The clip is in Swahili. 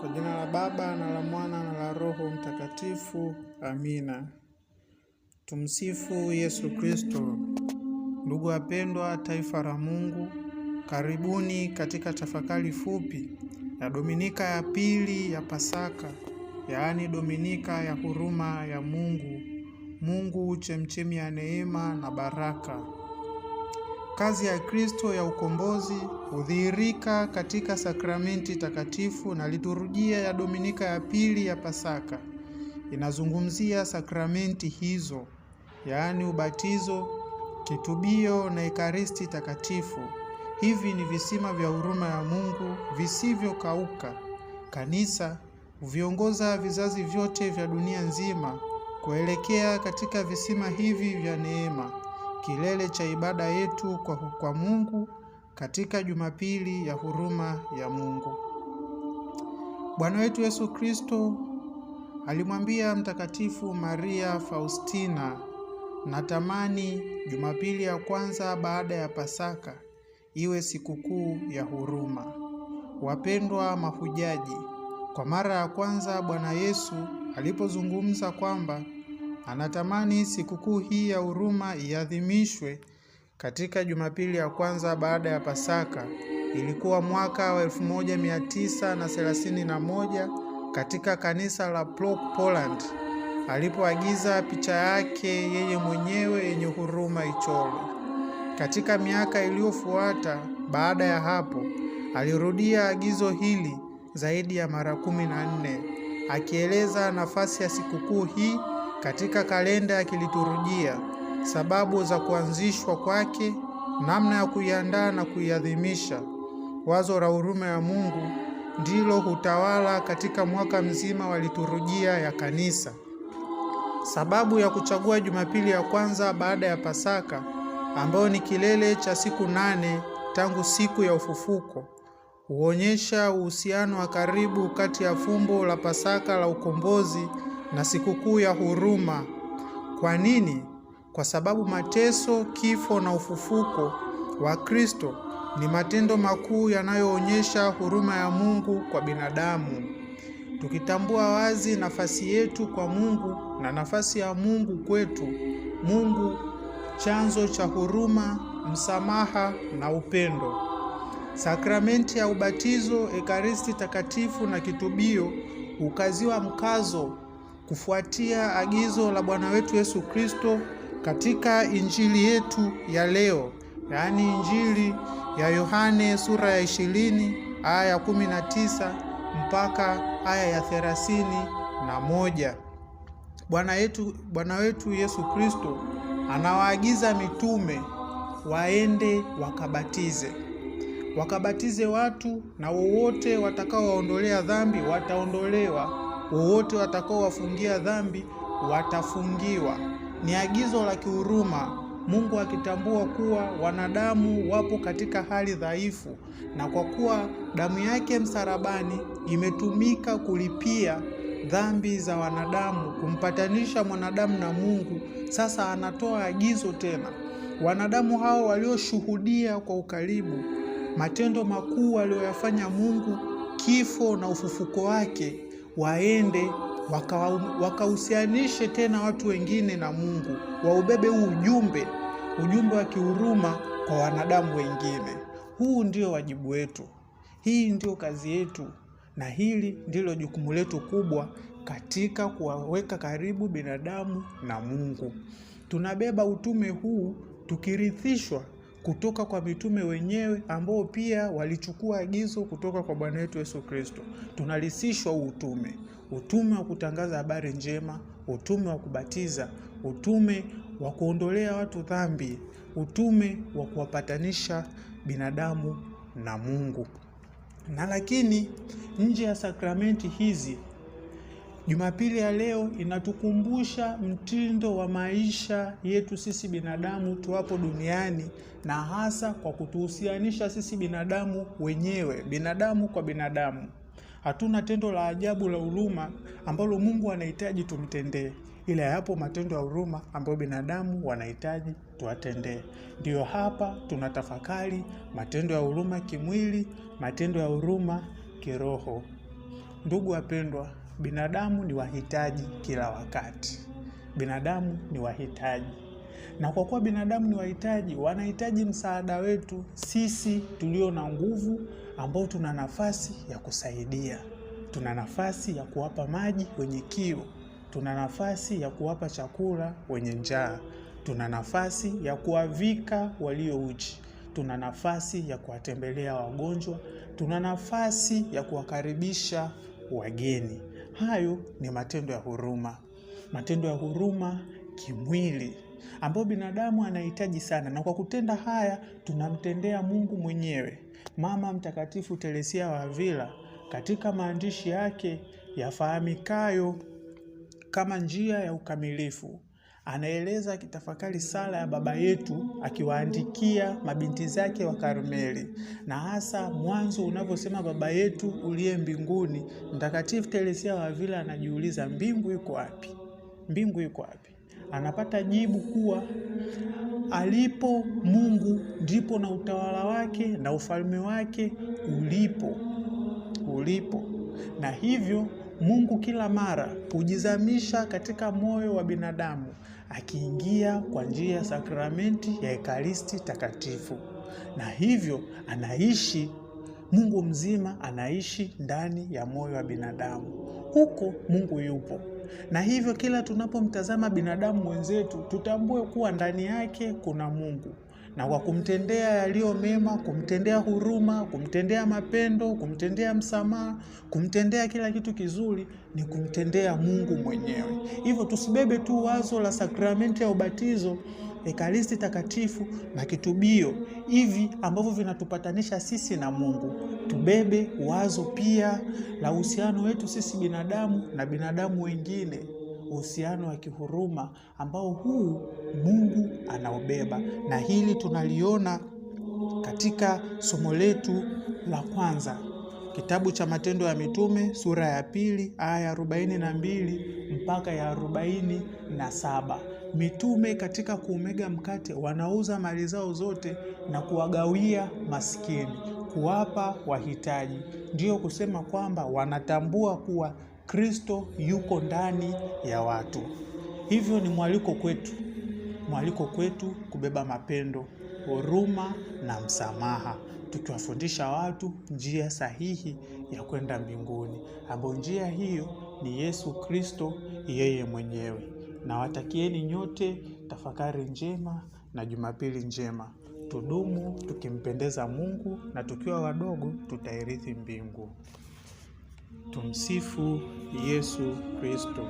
Kwa jina la Baba na la Mwana na la Roho Mtakatifu. Amina. Tumsifu Yesu Kristo. Ndugu wapendwa, taifa la Mungu, karibuni katika tafakari fupi ya Dominika ya pili ya Pasaka, yaani Dominika ya huruma ya Mungu. Mungu chemchemi ya neema na baraka. Kazi ya Kristo ya ukombozi hudhihirika katika sakramenti takatifu, na liturujia ya Dominika ya pili ya Pasaka inazungumzia sakramenti hizo, yaani ubatizo, kitubio na ekaristi takatifu. Hivi ni visima vya huruma ya Mungu visivyokauka. Kanisa huviongoza vizazi vyote vya dunia nzima kuelekea katika visima hivi vya neema, kilele cha ibada yetu kwa Mungu katika Jumapili ya huruma ya Mungu. Bwana wetu Yesu Kristo alimwambia Mtakatifu Maria Faustina, natamani Jumapili ya kwanza baada ya Pasaka iwe sikukuu ya huruma. Wapendwa mahujaji, kwa mara ya kwanza Bwana Yesu alipozungumza kwamba anatamani sikukuu hii ya huruma iadhimishwe katika Jumapili ya kwanza baada ya Pasaka, ilikuwa mwaka wa 1931 katika kanisa la Plock, Poland, alipoagiza picha yake yeye mwenyewe yenye huruma ichorwe. Katika miaka iliyofuata baada ya hapo, alirudia agizo hili zaidi ya mara 14, akieleza nafasi ya sikukuu hii katika kalenda ya kiliturujia, sababu za kuanzishwa kwake, namna ya kuiandaa na kuiadhimisha. Wazo la huruma ya Mungu ndilo hutawala katika mwaka mzima wa liturujia ya kanisa. Sababu ya kuchagua Jumapili ya kwanza baada ya Pasaka, ambayo ni kilele cha siku 8 tangu siku ya ufufuko, huonyesha uhusiano wa karibu kati ya fumbo la Pasaka la ukombozi na sikukuu ya huruma. Kwa nini? Kwa sababu mateso, kifo na ufufuko wa Kristo ni matendo makuu yanayoonyesha huruma ya Mungu kwa binadamu. Tukitambua wazi nafasi yetu kwa Mungu na nafasi ya Mungu kwetu, Mungu chanzo cha huruma, msamaha na upendo. Sakramenti ya ubatizo, ekaristi takatifu na kitubio hukaziwa mkazo kufuatia agizo la Bwana wetu Yesu Kristo katika Injili yetu ya leo, yaani Injili ya Yohane sura ya 20 aya ya 19 mpaka aya ya 31. Bwana wetu Yesu Kristo anawaagiza mitume waende wakabatize watu, na wowote watakaowaondolea dhambi wataondolewa, wowote watakaowafungia dhambi watafungiwa. Ni agizo la kihuruma, Mungu akitambua kuwa wanadamu wapo katika hali dhaifu, na kwa kuwa damu yake msalabani imetumika kulipia dhambi za wanadamu, kumpatanisha mwanadamu na Mungu. Sasa anatoa agizo tena, wanadamu hao walioshuhudia kwa ukaribu matendo makuu aliyoyafanya Mungu, kifo na ufufuko wake, waende wakahusianishe tena watu wengine na Mungu, waubebe ujumbe wa kihuruma kwa wanadamu wengine. Huu ndio wajibu wetu, hii ndio kazi yetu, na hili ndilo jukumu letu kubwa katika kuwaweka karibu binadamu na Mungu. Tunabeba utume huu tukirithishwa kutoka kwa mitume wenyewe ambao pia walichukua agizo kutoka kwa Bwana wetu Yesu Kristo. Tunalisishwa utume wa kutangaza habari njema, utume wa kubatiza, utume wa kuondolea watu dhambi, utume wa kuwapatanisha binadamu na Mungu. Na lakini nje ya sakramenti hizi, Jumapili ya leo inatukumbusha mtindo wa maisha yetu sisi binadamu tuwapo duniani, na hasa kwa kutuhusianisha sisi binadamu wenyewe, binadamu kwa binadamu. Hatuna tendo la ajabu la huruma ambalo Mungu anahitaji tumtendee, ila yapo matendo ya huruma ambayo binadamu wanahitaji tuwatendee. Ndio hapa tunatafakari matendo ya huruma kimwili, matendo ya huruma kiroho. Ndugu wapendwa, binadamu ni wahitaji kila wakati. Binadamu ni wahitaji. Na kwa kuwa binadamu ni wahitaji, wanahitaji msaada wetu sisi tulio na nguvu, ambao tuna nafasi ya kusaidia. Tuna nafasi ya kuwapa maji wenye kiu. Tuna nafasi ya kuwapa chakula wenye njaa. Tuna nafasi ya kuwavika walio uchi. Tuna nafasi ya kuwatembelea wagonjwa. Tuna nafasi ya kuwakaribisha wageni. Hayo ni matendo ya huruma. Matendo ya huruma kimwili, ambao binadamu anahitaji sana. Na kwa kutenda haya, tunamtendea Mungu mwenyewe. Mama Mtakatifu Teresia wa Avila, katika maandishi yake yafahamikayo kama Njia ya Ukamilifu, anaeleza akitafakari sala ya Baba Yetu, akiwaandikia mabinti zake wa Karmeli, na hasa mwanzo unavyosema Baba Yetu uliye mbinguni. Mtakatifu Teresia wa Avila anajiuliza, mbingu iko wapi? Mbingu iko wapi? Anapata jibu kuwa alipo Mungu ndipo na utawala wake na ufalme wake ulipo. Na hivyo Mungu kila mara hujizamisha katika moyo wa binadamu, akiingia kwa njia ya sakramenti ya Ekaristi Takatifu. Na hivyo anaishi, Mungu mzima anaishi ndani ya moyo wa binadamu. Huko Mungu yupo. Na hivyo kila tunapomtazama binadamu mwenzetu, tutambue kuwa ndani yake kuna Mungu. Na kwa kumtendea yaliyo mema, kumtendea huruma, kumtendea mapendo, kumtendea msamaha, kumtendea kila kitu kizuri, ni kumtendea Mungu mwenyewe. Hivyo tusibebe tu wazo la sakramenti ya ubatizo, Ekaristi Takatifu na kitubio, hivi ambavyo vinatupatanisha sisi na Mungu. Tubebe wazo pia la uhusiano wetu sisi binadamu na binadamu wengine, uhusiano wa kihuruma ambao huu Mungu anaubeba. Na hili tunaliona katika somo letu la kwanza, kitabu cha Matendo ya Mitume sura ya 2 aya 42 mpaka ya 47. Mitume katika kuumega mkate wanauza mali zao zote na kuwagawia maskini, kuwapa wahitaji. Ndiyo kusema kwamba wanatambua kuwa Kristo yuko ndani ya watu. Hivyo ni mwaliko kwetu kubeba mapendo, huruma na msamaha, tukiwafundisha watu njia sahihi ya kwenda mbinguni, ambayo njia hiyo ni Yesu Kristo yeye mwenyewe. Na watakieni nyote tafakari njema na Jumapili njema. Tudumu tukimpendeza Mungu, na tukiwa wadogo tutairithi mbingu. Tumsifu Yesu Kristo.